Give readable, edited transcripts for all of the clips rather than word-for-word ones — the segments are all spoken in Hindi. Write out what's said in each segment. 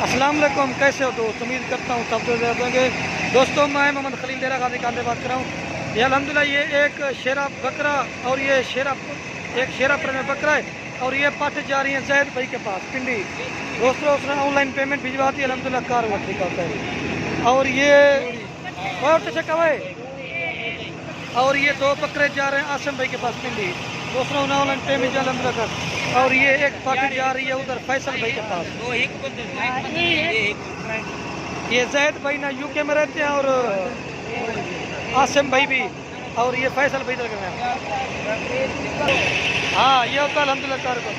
अस्सलाम वालेकुम, कैसे हो दोस्त? उम्मीद करता हूँ सब लोग होंगे। दोस्तों मैं मोहम्मद खलील डेरा गाजी खान से बात कर रहा हूँ। ये अल्हम्दुलिल्लाह ये एक शेरा बकरा और ये एक शेरा में बकरा है और ये पाठ जा रही है जैद भाई के पास पिंडी। दोस्तों उसने ऑनलाइन पेमेंट भिजवा दी, अल्हम्दुलिल्लाह कार हुआ ठीक आता है। और ये और ये दो बकरे जा रहे हैं आसम भाई के पास पिंडी। दूसरा ऑनलाइन पेमेंट अल्हम्दुलिल्लाह कर। और ये एक पार्टी जा रही है उधर फैसल भाई के पास। ये जैद भाई ना यूके में रहते हैं और आसिम भाई भी, और ये फैसल भाई इधर हैं। हाँ ये होता है अल्हम्दुलिल्लाह कार को।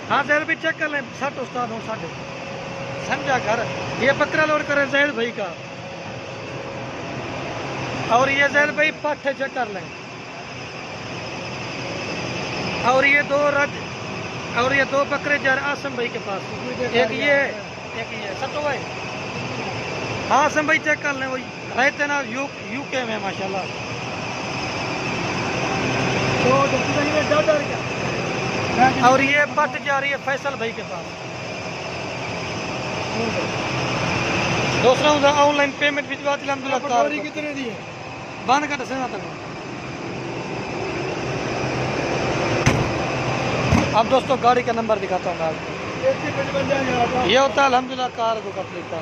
हाँ जैद भाई चेक कर लें, 60 उस्ताद हो 60 समझा घर। ये बकरा लोड करे जैद भाई का और ये जैद भाई पाठे चेक कर लें। और ये दो बकरे जा रहे आसम भाई के पास। एक ये सत्तो भाई। हाँ आसम भाई चेक कर लें, वही रहते ना यूके में माशाल्लाह। और ये पट जा रही है फैसल भाई के पास। दूसरा ऑनलाइन पेमेंट भिजवा दी अल्हम्दुलिल्लाह। कितने दी है बंद कर दस तक। अब दोस्तों गाड़ी का नंबर दिखाता हूँ मैं आपको। ये होता है अल्हम्दुलिल्लाह कार को कंप्लीट का।